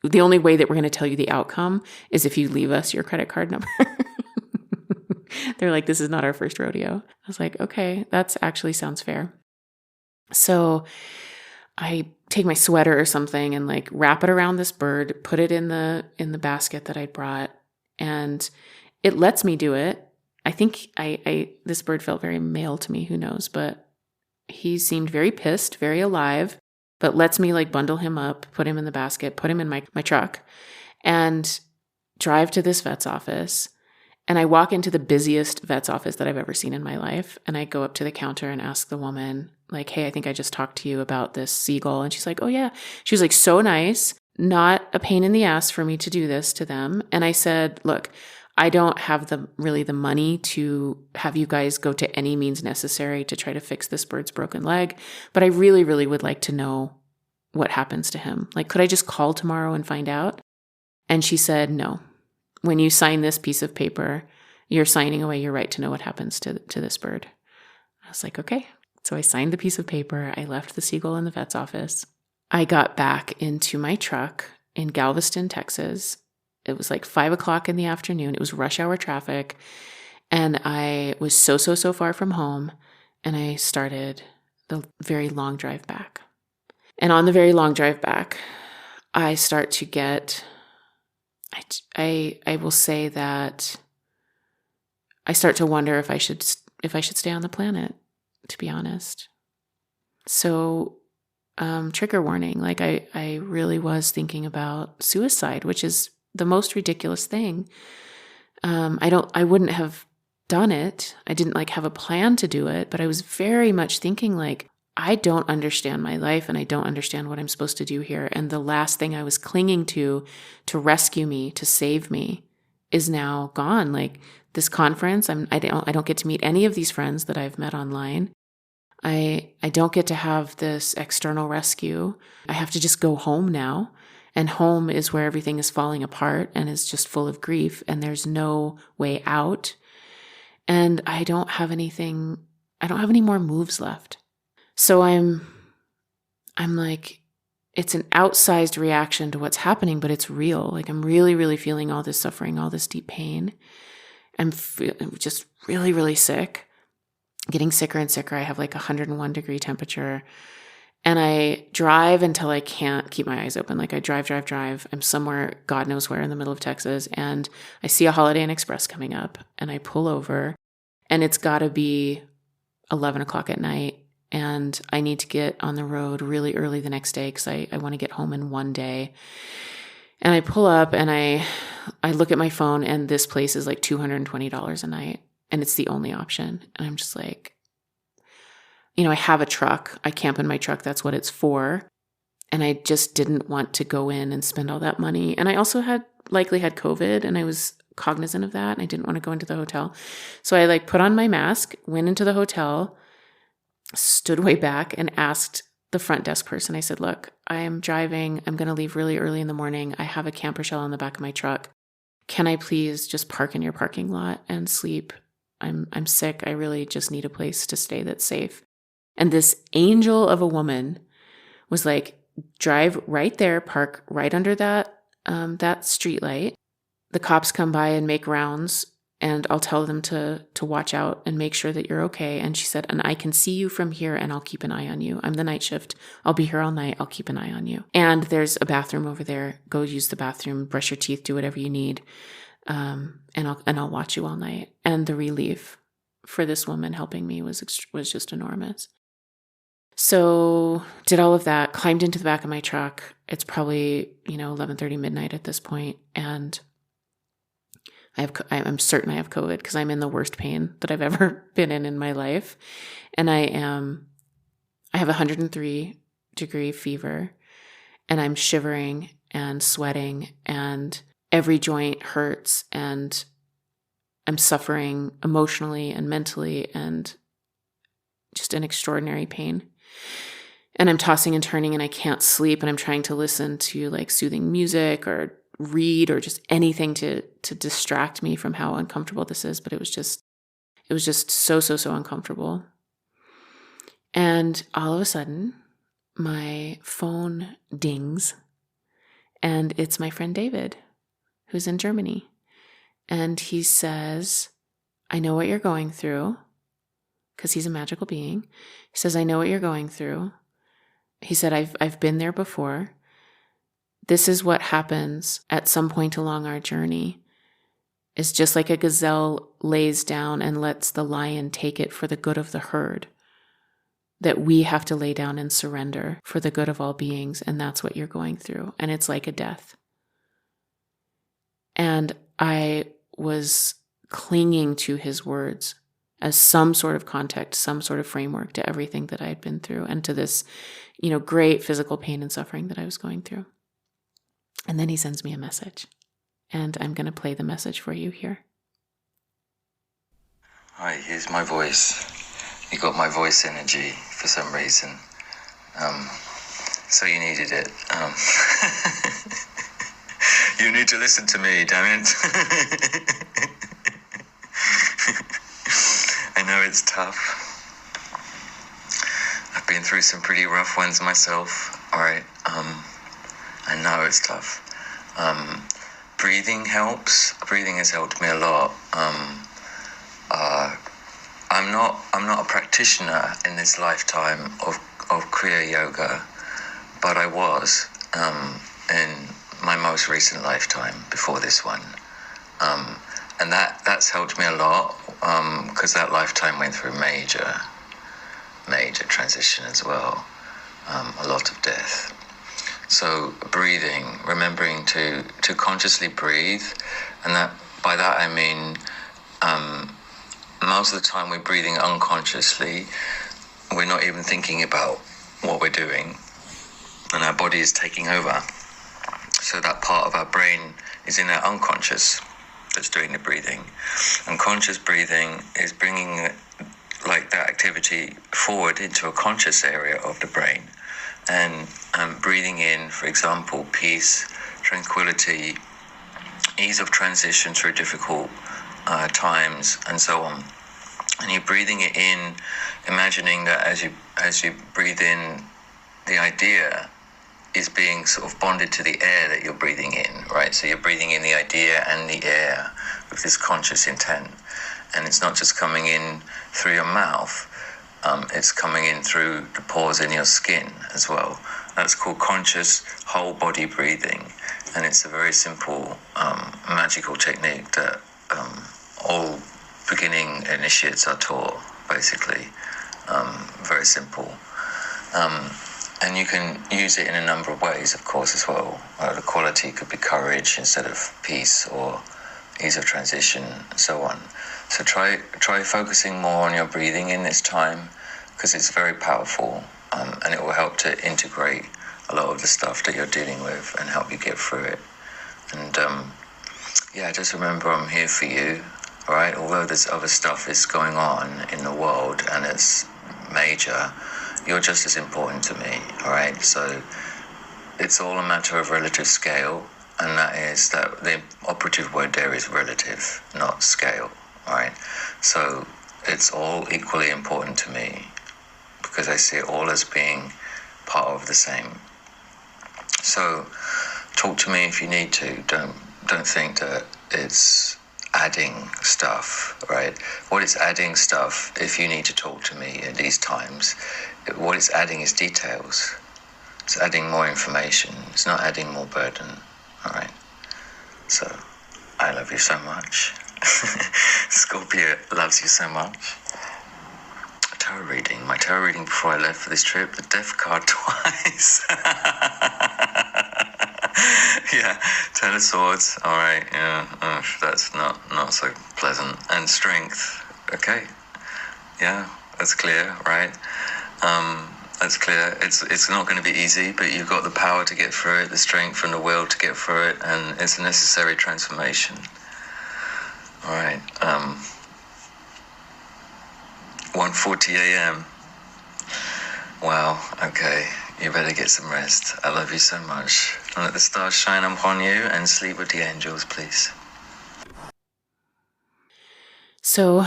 the only way that we're going to tell you the outcome is if you leave us your credit card number. They're like, this is not our first rodeo. I was like, okay, that actually sounds fair. So I take my sweater or something and like wrap it around this bird, put it in the basket that I brought, and it lets me do it. I think this bird felt very male to me, who knows, but he seemed very pissed, very alive, but lets me like bundle him up, put him in the basket, put him in my truck, and drive to this vet's office. And I walk into the busiest vet's office that I've ever seen in my life. And I go up to the counter and ask the woman, like, hey, I think I just talked to you about this seagull. And she's like, oh yeah. She was like, so nice, not a pain in the ass for me to do this to them. And I said, look, I don't have the money to have you guys go to any means necessary to try to fix this bird's broken leg. But I really, really would like to know what happens to him. Like, could I just call tomorrow and find out? And she said, no. When you sign this piece of paper, you're signing away your right to know what happens to this bird. I was like, okay. So I signed the piece of paper. I left the seagull in the vet's office. I got back into my truck in Galveston, Texas. It was like 5:00 in the afternoon. It was rush hour traffic. And I was so far from home. And I started the very long drive back. And on the very long drive back, I start to get... I will say that I start to wonder if I should stay on the planet, to be honest. So, trigger warning, like I really was thinking about suicide, which is the most ridiculous thing. I wouldn't have done it. I didn't like have a plan to do it, but I was very much thinking like, I don't understand my life and I don't understand what I'm supposed to do here. And the last thing I was clinging to rescue me, to save me, is now gone. Like this conference, I don't get to meet any of these friends that I've met online. I don't get to have this external rescue. I have to just go home now. And home is where everything is falling apart and is just full of grief and there's no way out. and I don't have any more moves left. So I'm like, it's an outsized reaction to what's happening, but it's real. Like, I'm really, really feeling all this suffering, all this deep pain. I'm just really, really sick, getting sicker and sicker. I have like 101 degree temperature, and I drive until I can't keep my eyes open. Like, I drive. I'm somewhere, God knows where, in the middle of Texas, and I see a Holiday Inn Express coming up, and I pull over, and it's got to be 11 o'clock at night. And I need to get on the road really early the next day because I want to get home in one day. And I pull up and I look at my phone, and this place is like $220 a night. And it's the only option. And I'm just like, I have a truck. I camp in my truck. That's what it's for. And I just didn't want to go in and spend all that money. And I also likely had COVID, and I was cognizant of that. And I didn't want to go into the hotel. So I put on my mask, went into the hotel, stood way back, and asked the front desk person. I said, look, I am driving. I'm going to leave really early in the morning. I have a camper shell in the back of my truck. Can I please just park in your parking lot and sleep? I'm sick. I really just need a place to stay that's safe. And this angel of a woman was like, drive right there, park right under that street light. The cops come by and make rounds, and I'll tell them to watch out and make sure that you're okay. And she said, and I can see you from here, and I'll keep an eye on you. I'm the night shift. I'll be here all night. I'll keep an eye on you. And there's a bathroom over there. Go use the bathroom, brush your teeth, do whatever you need. And I'll watch you all night. And the relief for this woman helping me was just enormous. So did all of that, climbed into the back of my truck. It's probably, 11:30 midnight at this point. And I'm certain I have COVID because I'm in the worst pain that I've ever been in my life. And I have 103 degree fever, and I'm shivering and sweating, and every joint hurts, and I'm suffering emotionally and mentally, and just an extraordinary pain. And I'm tossing and turning, and I can't sleep, and I'm trying to listen to soothing music or read or just anything to distract me from how uncomfortable this is. But it was just so uncomfortable. And all of a sudden, my phone dings, and it's my friend David, who's in Germany. And he says, I know what you're going through, because he's a magical being. He says, I know what you're going through. He said, I've been there before. This is what happens at some point along our journey. It's just like a gazelle lays down and lets the lion take it for the good of the herd, that we have to lay down and surrender for the good of all beings. And that's what you're going through. And it's like a death. And I was clinging to his words as some sort of context, some sort of framework to everything that I had been through, and to this, great physical pain and suffering that I was going through. And then he sends me a message, and I'm going to play the message for you here. Hi, here's my voice. You got my voice energy for some reason. So you needed it. You need to listen to me, damn it. I know it's tough. I've been through some pretty rough ones myself. All right. I know it's tough. Breathing helps. Breathing has helped me a lot. I'm not a practitioner in this lifetime of Kriya Yoga, but I was in my most recent lifetime before this one. And that's helped me a lot because that lifetime went through major transition as well, a lot of death. So breathing, remembering to consciously breathe, and by that I mean most of the time we're breathing unconsciously. We're not even thinking about what we're doing, and our body is taking over. So that part of our brain is in our unconscious that's doing the breathing. And conscious breathing is bringing that activity forward into a conscious area of the brain. And breathing in, for example, peace, tranquility, ease of transition through difficult times, and so on. And you're breathing it in, imagining that as you breathe in, the idea is being sort of bonded to the air that you're breathing in, right? So you're breathing in the idea and the air with this conscious intent. And it's not just coming in through your mouth, it's coming in through the pores in your skin as well. That's called conscious whole body breathing. And it's a very simple, magical technique that all beginning initiates are taught, basically. Very simple. And you can use it in a number of ways, of course, as well. The quality could be courage instead of peace, or ease of transition, and so on. So try focusing more on your breathing in this time, because it's very powerful, and it will help to integrate a lot of the stuff that you're dealing with and help you get through it. And just remember, I'm here for you, all right? Although there's other stuff is going on in the world and it's major, you're just as important to me, all right? So it's all a matter of relative scale, and that is that the operative word there is relative, not scale, all right? So it's all equally important to me, because I see it all as being part of the same. So talk to me if you need to. Don't think that it's adding stuff, right? What it's adding stuff, if you need to talk to me at these times, what it's adding is details. It's adding more information. It's not adding more burden, all right? So I love you so much. Scorpio loves you so much. My tarot reading before I left for this trip, the death card twice. Yeah, Ten of Swords, all right, yeah, that's not so pleasant. And Strength, okay, yeah, that's clear, right? That's clear. It's not going to be easy, but you've got the power to get through it, the strength and the will to get through it, and it's a necessary transformation. All right, 1:40 a.m. Wow, okay, you better get some rest. I love you so much. And let the stars shine upon you, and sleep with the angels, please. So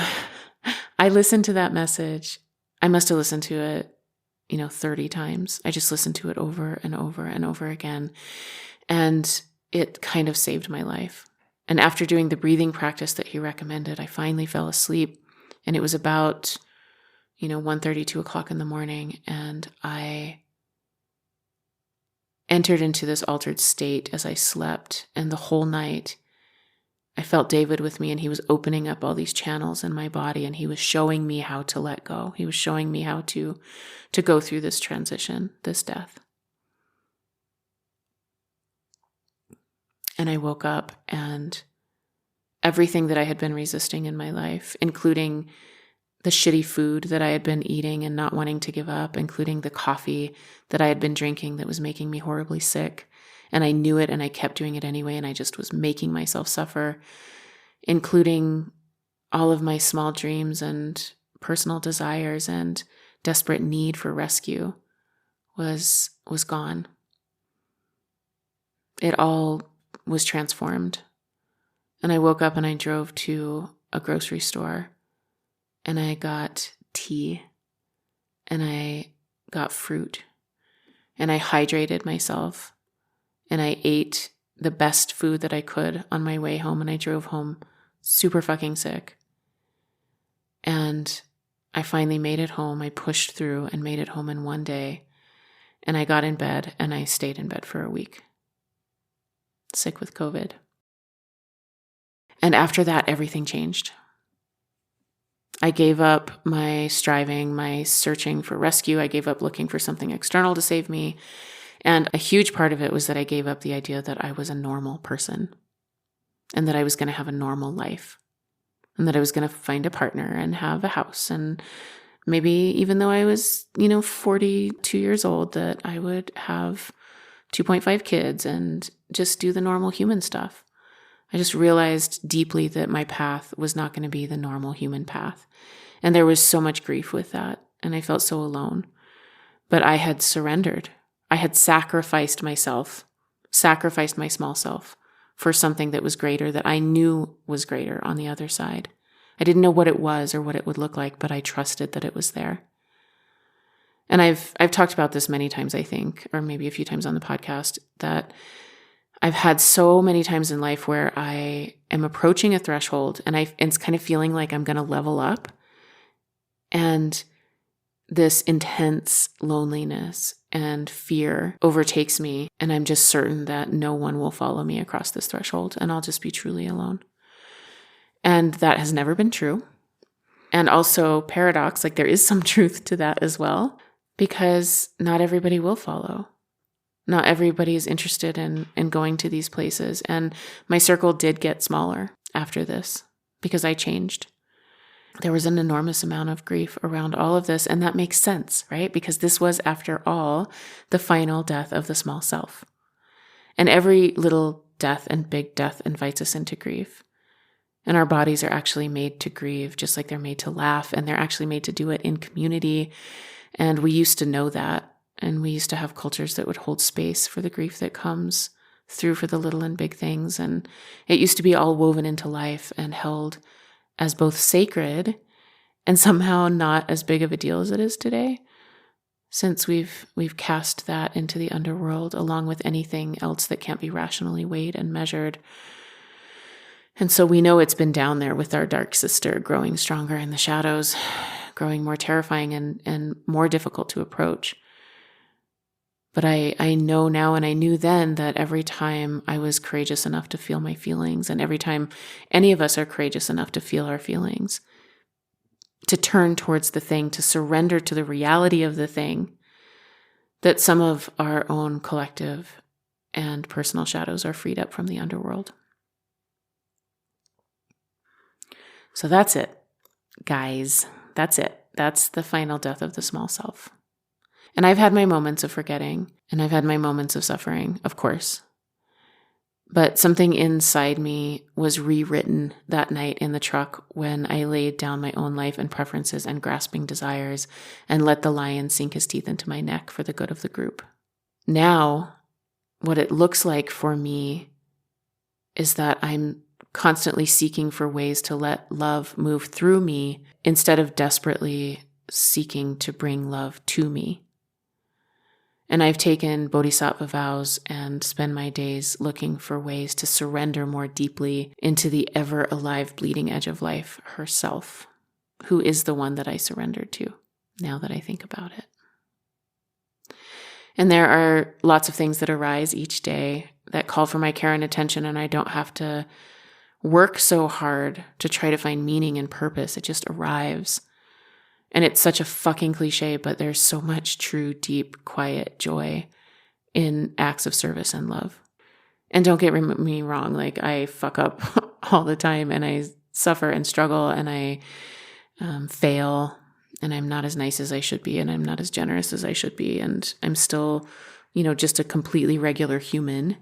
I listened to that message. I must have listened to it, 30 times. I just listened to it over and over and over again. And it kind of saved my life. And after doing the breathing practice that he recommended, I finally fell asleep. And it was about 1:30, 2 o'clock in the morning, and I entered into this altered state as I slept, and the whole night I felt David with me, and he was opening up all these channels in my body, and he was showing me how to let go. He was showing me how to go through this transition, this death. And I woke up, and everything that I had been resisting in my life, including the shitty food that I had been eating and not wanting to give up, including the coffee that I had been drinking that was making me horribly sick. And I knew it, and I kept doing it anyway, and I just was making myself suffer, including all of my small dreams and personal desires and desperate need for rescue was gone. It all was transformed. And I woke up and I drove to a grocery store, and I got tea, and I got fruit, and I hydrated myself, and I ate the best food that I could on my way home, and I drove home super fucking sick. And I finally made it home. I pushed through and made it home in one day, and I got in bed, and I stayed in bed for a week, sick with COVID. And after that, everything changed. I gave up my striving, my searching for rescue. I gave up looking for something external to save me. And a huge part of it was that I gave up the idea that I was a normal person, and that I was going to have a normal life, and that I was going to find a partner and have a house. And maybe even though I was, 42 years old, that I would have 2.5 kids and just do the normal human stuff. I just realized deeply that my path was not going to be the normal human path. And there was so much grief with that. And I felt so alone. But I had surrendered. I had sacrificed myself, sacrificed my small self for something that was greater, that I knew was greater on the other side. I didn't know what it was or what it would look like, but I trusted that it was there. And I've talked about this many times, I think, or maybe a few times on the podcast, that I've had so many times in life where I am approaching a threshold and it's kind of feeling like I'm going to level up. And this intense loneliness and fear overtakes me. And I'm just certain that no one will follow me across this threshold and I'll just be truly alone. And that has never been true. And also paradox, like there is some truth to that as well, because not everybody will follow. Not everybody is interested in going to these places. And my circle did get smaller after this because I changed. There was an enormous amount of grief around all of this. And that makes sense, right? Because this was, after all, the final death of the small self. And every little death and big death invites us into grief. And our bodies are actually made to grieve, just like they're made to laugh. And they're actually made to do it in community. And we used to know that. And we used to have cultures that would hold space for the grief that comes through for the little and big things. And it used to be all woven into life and held as both sacred and somehow not as big of a deal as it is today, since we've cast that into the underworld along with anything else that can't be rationally weighed and measured. And so we know it's been down there with our dark sister, growing stronger in the shadows, growing more terrifying and more difficult to approach. But I know now, and I knew then, that every time I was courageous enough to feel my feelings, and every time any of us are courageous enough to feel our feelings, to turn towards the thing, to surrender to the reality of the thing, that some of our own collective and personal shadows are freed up from the underworld. So that's it, guys. That's it. That's the final death of the small self. And I've had my moments of forgetting, and I've had my moments of suffering, of course. But something inside me was rewritten that night in the truck when I laid down my own life and preferences and grasping desires and let the lion sink his teeth into my neck for the good of the group. Now, what it looks like for me is that I'm constantly seeking for ways to let love move through me instead of desperately seeking to bring love to me. And I've taken bodhisattva vows and spend my days looking for ways to surrender more deeply into the ever alive bleeding edge of life herself, who is the one that I surrendered to, now that I think about it. And there are lots of things that arise each day that call for my care and attention, and I don't have to work so hard to try to find meaning and purpose. It just arrives. And it's such a fucking cliche, but there's so much true, deep, quiet joy in acts of service and love. And don't get me wrong, like I fuck up all the time and I suffer and struggle and I fail and I'm not as nice as I should be and I'm not as generous as I should be. And I'm still, just a completely regular human.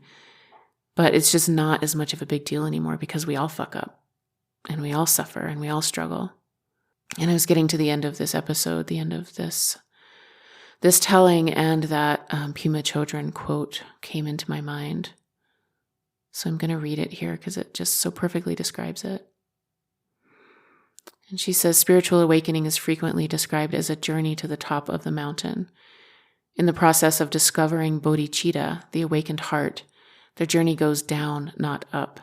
But it's just not as much of a big deal anymore because we all fuck up and we all suffer and we all struggle. And I was getting to the end of this episode, the end of this telling, and that Pema Chodron quote came into my mind. So I'm going to read it here because it just so perfectly describes it. And she says, spiritual awakening is frequently described as a journey to the top of the mountain. In the process of discovering bodhicitta, the awakened heart, their journey goes down, not up.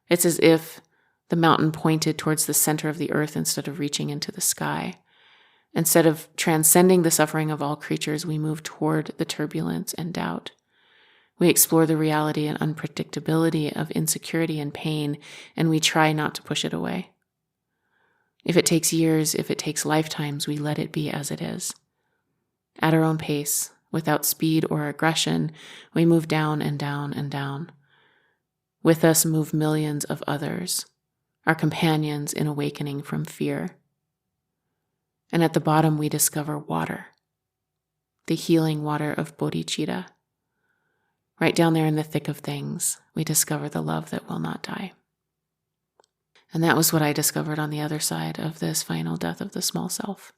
It's as if the mountain pointed towards the center of the earth instead of reaching into the sky. Instead of transcending the suffering of all creatures, we move toward the turbulence and doubt. We explore the reality and unpredictability of insecurity and pain, and we try not to push it away. If it takes years, if it takes lifetimes, we let it be as it is. At our own pace, without speed or aggression, we move down and down and down. With us move millions of others, our companions in awakening from fear. And at the bottom, we discover water, the healing water of bodhicitta. Right down there in the thick of things, we discover the love that will not die. And that was what I discovered on the other side of this final death of the small self.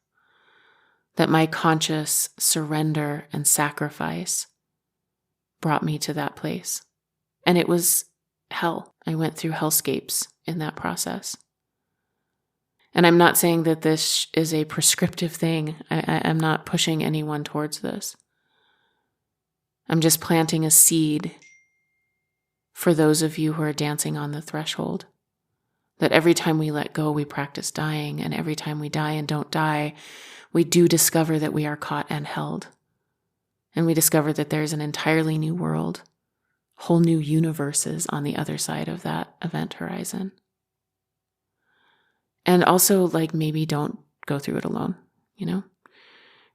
That my conscious surrender and sacrifice brought me to that place. And it was hell. I went through hellscapes in that process. And I'm not saying that this is a prescriptive thing. I'm not pushing anyone towards this. I'm just planting a seed for those of you who are dancing on the threshold. That every time we let go, we practice dying. And every time we die and don't die, we do discover that we are caught and held. And we discover that there's an entirely new world, whole new universes on the other side of that event horizon. And also, maybe don't go through it alone,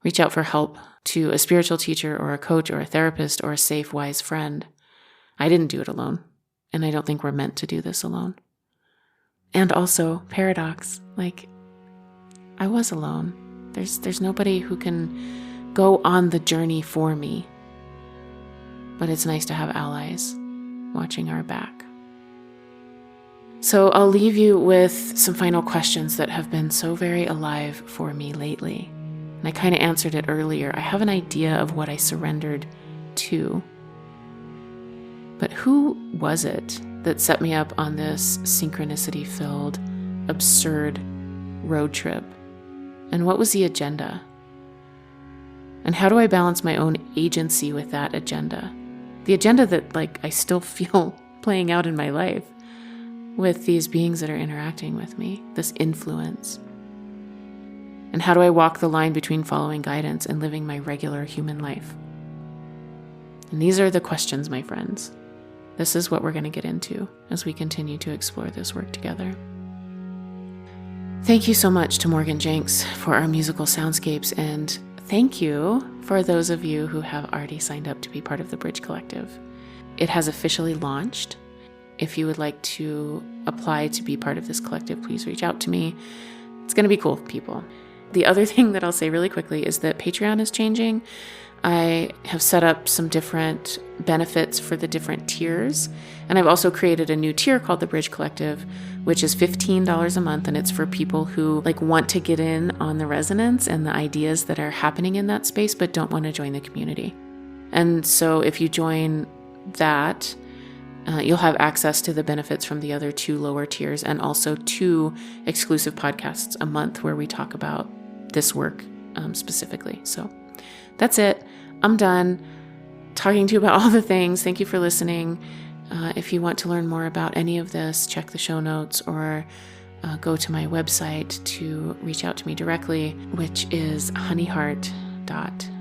Reach out for help to a spiritual teacher or a coach or a therapist or a safe, wise friend. I didn't do it alone, and I don't think we're meant to do this alone. And also, paradox, I was alone. There's nobody who can go on the journey for me. But it's nice to have allies watching our back. So I'll leave you with some final questions that have been so very alive for me lately. And I kind of answered it earlier. I have an idea of what I surrendered to. But who was it that set me up on this synchronicity-filled, absurd road trip? And what was the agenda? And how do I balance my own agency with that agenda? The agenda that, I still feel playing out in my life with these beings that are interacting with me, this influence. And how do I walk the line between following guidance and living my regular human life? And these are the questions, my friends. This is what we're going to get into as we continue to explore this work together. Thank you so much to Morgan Jenks for our musical soundscapes, and thank you for those of you who have already signed up to be part of the Bridge Collective. It has officially launched. If you would like to apply to be part of this collective, please reach out to me. It's going to be cool, people. The other thing that I'll say really quickly is that Patreon is changing. I have set up some different benefits for the different tiers. And I've also created a new tier called the Bridge Collective, which is $15 a month. And it's for people who want to get in on the resonance and the ideas that are happening in that space, but don't want to join the community. And so if you join that, you'll have access to the benefits from the other 2 lower tiers, and also 2 exclusive podcasts a month where we talk about this work specifically. So that's it. I'm done talking to you about all the things. Thank you for listening. If you want to learn more about any of this, check the show notes or go to my website to reach out to me directly, which is honeyheart.me.